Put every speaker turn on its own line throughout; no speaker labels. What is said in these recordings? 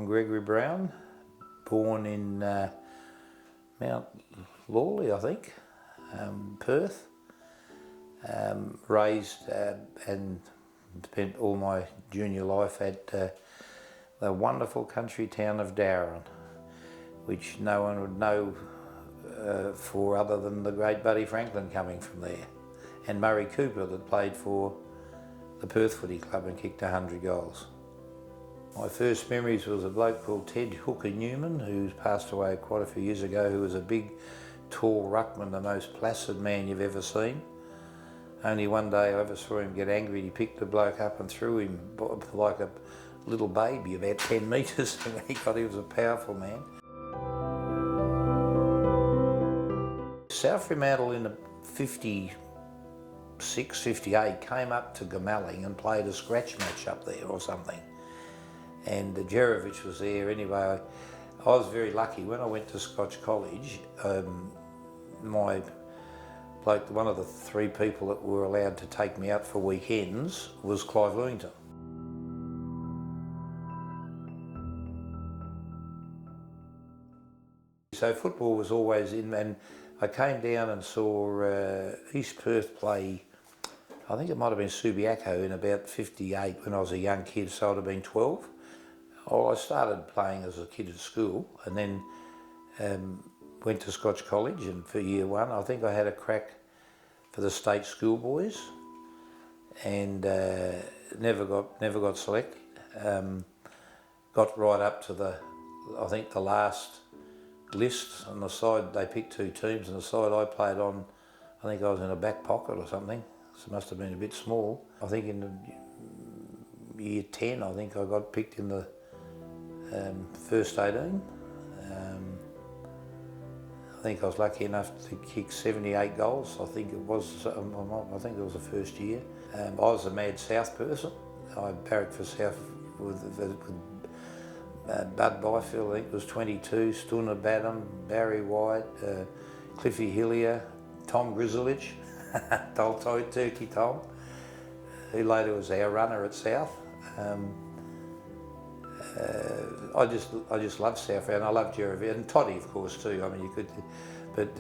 I'm Gregory Brown, born in Mount Lawley, I think, Perth. Raised and spent all my junior life at the wonderful country town of Darwin, which no one would know for other than the great Buddy Franklin coming from there, and Murray Cooper that played for the Perth Footy Club and kicked 100 goals. My first memories was a bloke called Ted Hooker Newman, who's passed away quite a few years ago, who was a big, tall ruckman, the most placid man you've ever seen. Only one day I ever saw him get angry. He picked the bloke up and threw him like a little baby, about 10 metres, and when he was a powerful man. South Fremantle in the 56, 58 came up to Grljusich and played a scratch match up there or something. And Grljusich was there anyway. I was very lucky. When I went to Scotch College, my bloke, one of the three people that were allowed to take me out for weekends was Clive Lewington. So football was always in, and I came down and saw East Perth play, I think it might have been Subiaco in about 58 when I was a young kid, so I'd have been 12. Well, I started playing as a kid at school and then went to Scotch College, and for year one I think I had a crack for the state schoolboys and never got selected. Got right up to I think the last list on the side. They picked two teams, and the side I played on, I think I was in a back pocket or something, so it must have been a bit small. I think in year 10 I think I got picked in the first 18. I think I was lucky enough to kick 78 goals. I think it was. I think it was the first year. I was a mad South person. I barracked for South with Bud Byfield. I think it was 22. Stunner Badham, Barry White, Cliffy Hillier, Tom Grljusich, Turkey Tom, who later was our runner at South. I just love South, and I love Jeremy and Toddy, of course, too. I mean, you could, but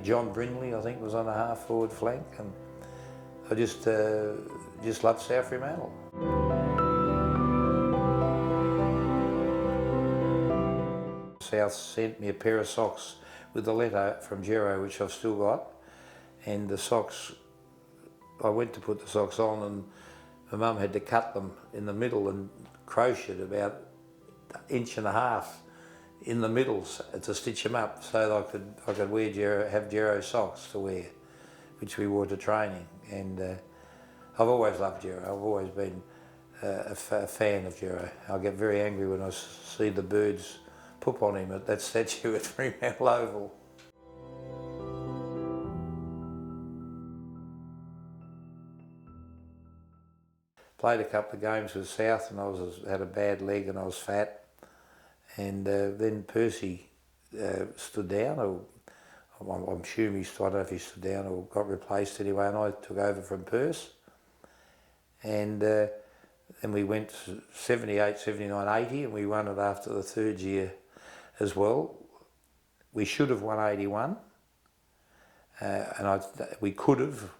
John Brindley, I think, was on the half forward flank, and I just love South Fremantle. South sent me a pair of socks with a letter from Gero, which I've still got, and the socks, I went to put the socks on, and my mum had to cut them in the middle and crocheted about 1.5 inches in the middle to stitch them up, so that I could wear have Gero socks to wear, which we wore to training. And I've always loved Gero. I've always been a fan of Gero. I get very angry when I see the birds poop on him at that statue at Fremantle Oval. Played a couple of games with South, and I had a bad leg and I was fat. And then Percy stood down, or I'm assuming I don't know if he stood down or got replaced anyway, and I took over from Percy. And then we went 78, 79, 80, and we won it after the third year as well. We should have won 81, and we could have,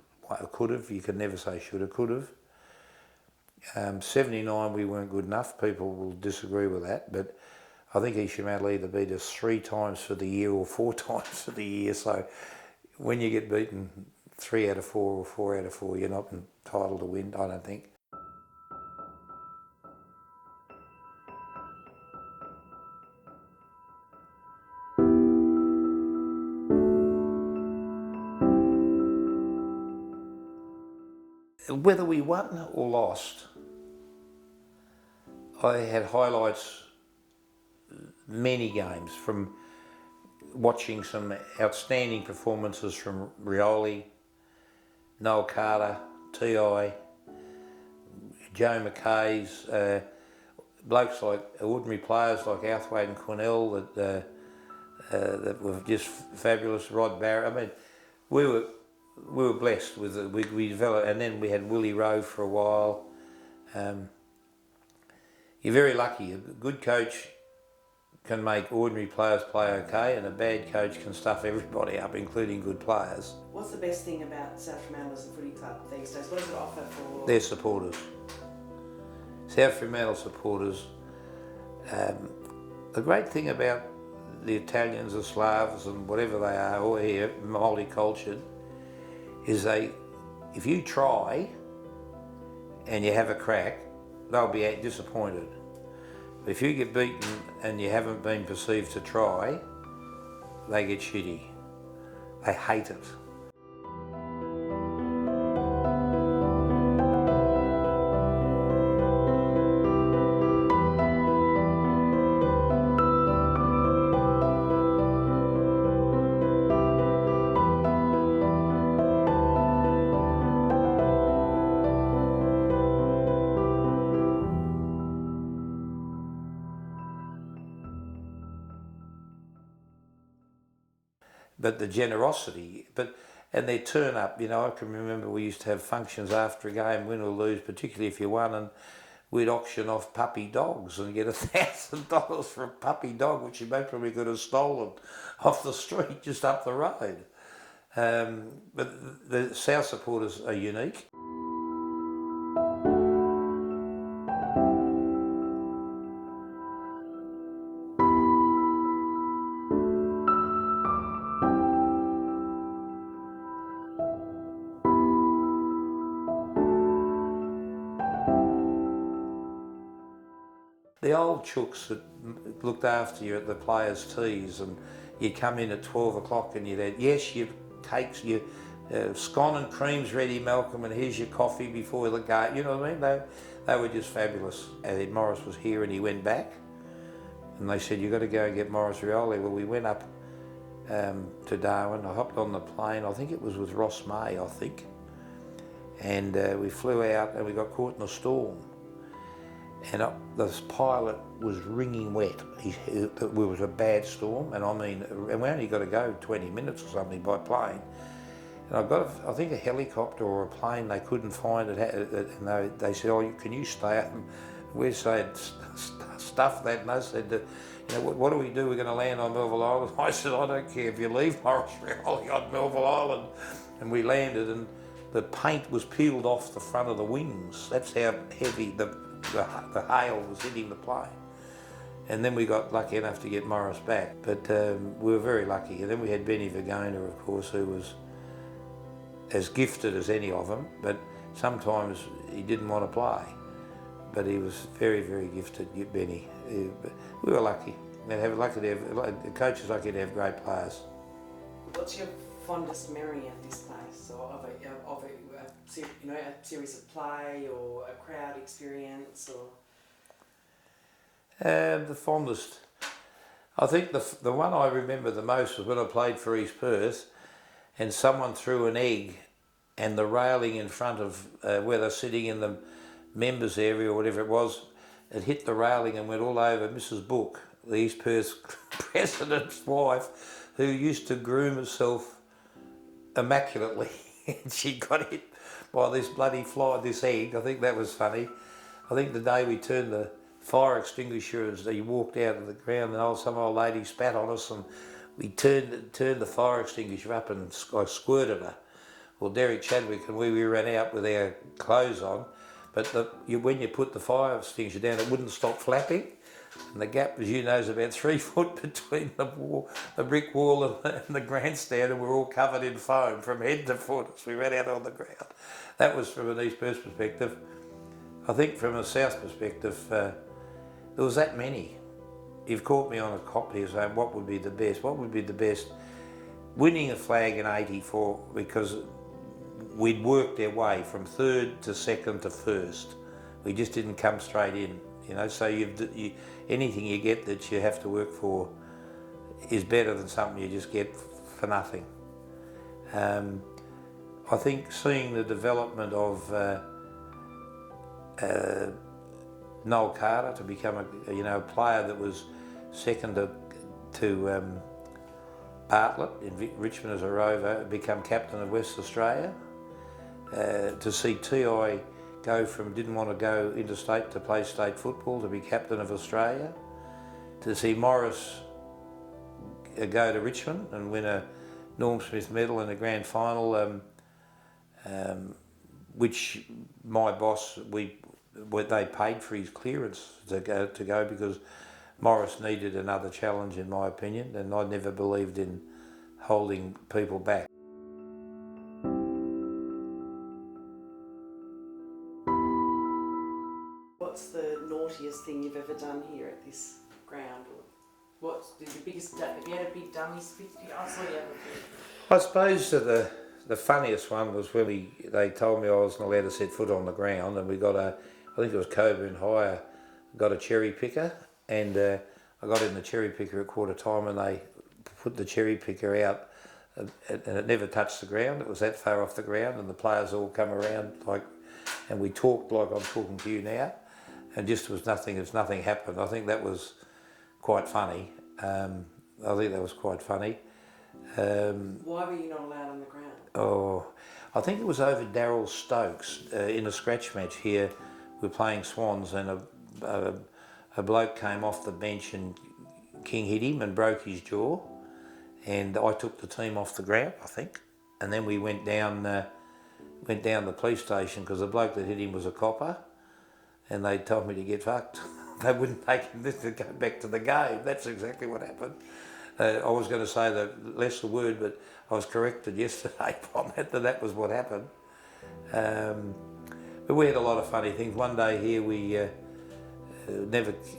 you can never say should have, could have. 79 we weren't good enough. People will disagree with that, but I think East Fremantle either beat us 3 times for the year or 4 times for the year. So when you get beaten 3 out of 4 or 4 out of 4, you're not entitled to win, I don't think. Whether we won or lost, I had highlights many games from watching some outstanding performances from Rioli, Noel Carter, T.I., Joe McKay's, blokes like ordinary players like Outhwaite and Cornell that were just fabulous. Rod Barrett. I mean, we were blessed with we developed, and then we had Willie Rowe for a while. You're very lucky. A good coach can make ordinary players play okay, and a bad coach can stuff everybody up, including good players.
What's the best thing about South Fremantle as a footy club these days? What does it offer for...
Their supporters. South Fremantle supporters. The great thing about the Italians, the Slavs and whatever they are, all here, multicultural, is if you try and you have a crack, they'll be disappointed. If you get beaten and you haven't been perceived to try, they get shitty. They hate it. But the generosity, and their turn up, I can remember we used to have functions after a game, win or lose, particularly if you won, and we'd auction off puppy dogs and get $1,000 for a puppy dog, which you probably could have stolen off the street just up the road. But the South supporters are unique. The old chooks that looked after you at the players' teas, and you'd come in at 12 o'clock and you'd have, yes, your cakes, your scone and cream's ready, Malcolm, and here's your coffee before the game, you know what I mean? They were just fabulous. And Morris was here and he went back, and they said, you've got to go and get Morris Rioli. Well, we went up to Darwin, I hopped on the plane, I think it was with Ross May, and we flew out and we got caught in a storm. And this pilot was wringing wet. It was a bad storm, and we only got to go 20 minutes or something by plane. And I think a helicopter or a plane, they couldn't find it, and they said, oh, can you stay up? And we said, stuff that, and they said, what do we do? We're going to land on Melville Island. I said, I don't care if you leave Morris Rioli on Melville Island. And we landed, and the paint was peeled off the front of the wings. That's how heavy the hail was hitting the plane. And then we got lucky enough to get Morris back, but we were very lucky. And then we had Benny Vergona, of course, who was as gifted as any of them, but sometimes he didn't want to play. But he was very, very gifted, Benny. We were lucky. Coaches lucky to have great players.
What's your fondest memory of this place, or of a series of play or a crowd experience, or?
The fondest, I think the one I remember the most was when I played for East Perth, and someone threw an egg, and the railing in front of where they're sitting in the members area or whatever it was, it hit the railing and went all over Mrs. Book, the East Perth president's wife, who used to groom herself immaculately, and she got hit by this bloody fly, this egg. I think that was funny. I think the day we turned the fire extinguisher, as he walked out of the ground, and some old lady spat on us, and we turned the fire extinguisher up, and I squirted her. Well, Derek Chadwick and we ran out with our clothes on, but when you put the fire extinguisher down, it wouldn't stop flapping. And the gap, as you know, is about 3 foot between the brick wall and the grandstand, and we're all covered in foam from head to foot as we ran out on the ground. That was from an East Perth perspective. I think from a South perspective, there was that many. You've caught me on a cop here saying what would be the best. What would be the best? Winning a flag in '84, because we'd worked our way from third to second to first. We just didn't come straight in. So anything you get that you have to work for is better than something you just get for nothing. I think seeing the development of Noel Carter to become a player that was second to Bartlett in Richmond as a rover, become captain of West Australia, to see T.I. didn't want to go interstate to play state football, to be captain of Australia, to see Morris go to Richmond and win a Norm Smith medal in the grand final, which my boss, they paid for his clearance to go because Morris needed another challenge, in my opinion, and I never believed in holding people back.
What's the naughtiest thing you've ever done here at this ground? Or what's the biggest? Have you had a big dummy spit? I saw you have a big.
I suppose that the funniest one was when they told me I wasn't allowed to set foot on the ground, and we got I think it was Coburn High, got a cherry picker, and I got in the cherry picker at quarter time, and they put the cherry picker out, and it never touched the ground. It was that far off the ground, and the players all come around and we talked like I'm talking to you now, and just nothing happened. I think that was quite funny. Why were
you not allowed on the ground?
Oh, I think it was over Darryl Stokes in a scratch match here. We're playing Swans, and a bloke came off the bench and King hit him and broke his jaw, and I took the team off the ground, I think, and then we went down the police station because the bloke that hit him was a copper, and they told me to get fucked. They wouldn't take him to go back to the game. That's exactly what happened. I was going to say less the word, but I was corrected yesterday on that was what happened. But we had a lot of funny things. One day here we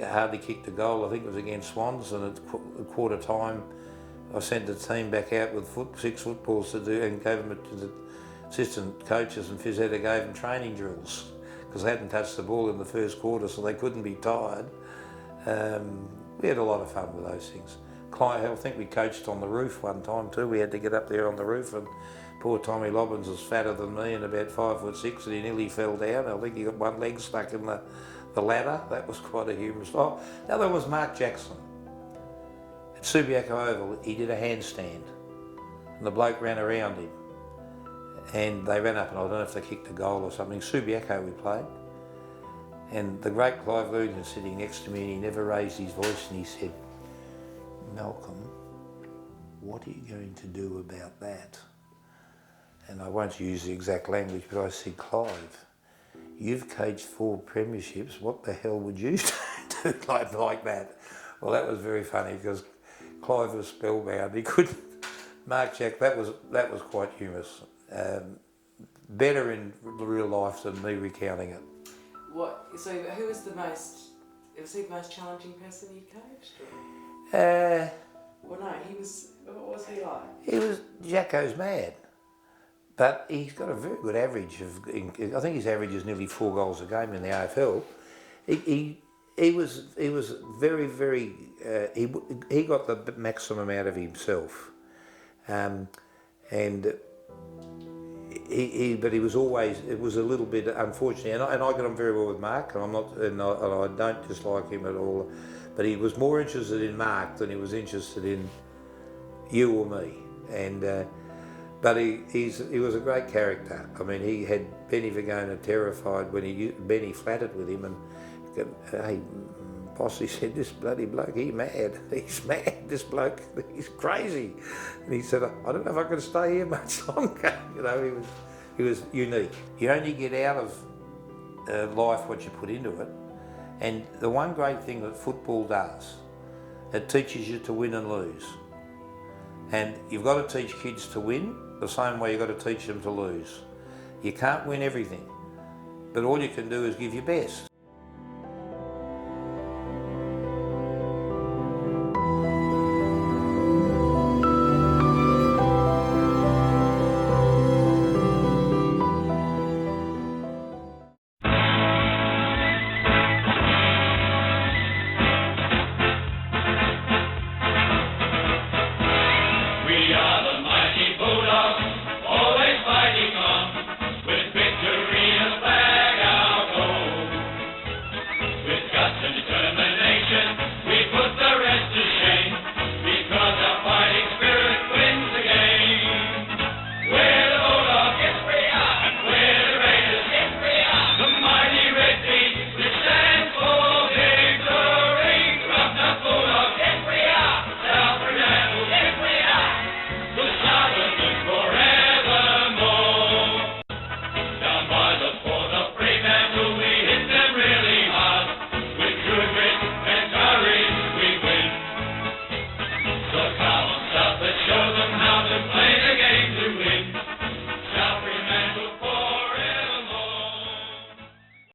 hardly kicked a goal. I think it was against Swans, and at quarter time I sent the team back out with 6 footballs to do, and gave them to the assistant coaches, and phys ed gave them training drills because they hadn't touched the ball in the first quarter, so they couldn't be tired. We had a lot of fun with those things. I think we coached on the roof one time too. We had to get up there on the roof, and poor Tommy Lobbins was fatter than me and about 5'6", and he nearly fell down. I think he got one leg stuck in the ladder. That was quite a humorous. Oh, the other was Mark Jackson. At Subiaco Oval, he did a handstand, and the bloke ran around him, and they ran up, and I don't know if they kicked a goal or something. Subiaco we played, and the great Clive Luton sitting next to me, and he never raised his voice, and he said, "Malcolm, what are you going to do about that?" And I won't use the exact language, but I said, "Clive, you've coached 4 premierships, what the hell would you do like that?" Well, that was very funny because Clive was spellbound. He couldn't. Mark Jack, that was quite humorous. Better in real life than me recounting it.
So who was the most challenging person you coached? Well, no, what was he like?
Jacko's mad, but he's got a very good average I think his average is nearly 4 goals a game in the AFL. He was very, very, he got the maximum out of himself. But he was always, it was a little bit unfortunate, and I got on very well with Mark, and I don't dislike him at all, but he was more interested in Mark than he was interested in you or me, but he was a great character. I mean, he had Benny Vagona terrified when Benny flattered with him, and "Hey, boss," he said, "this bloody bloke, he's mad, this bloke, he's crazy." And he said, "I don't know if I can stay here much longer." You know, he was unique. You only get out of life what you put into it. And the one great thing that football does, it teaches you to win and lose. And you've got to teach kids to win the same way you've got to teach them to lose. You can't win everything, but all you can do is give your best.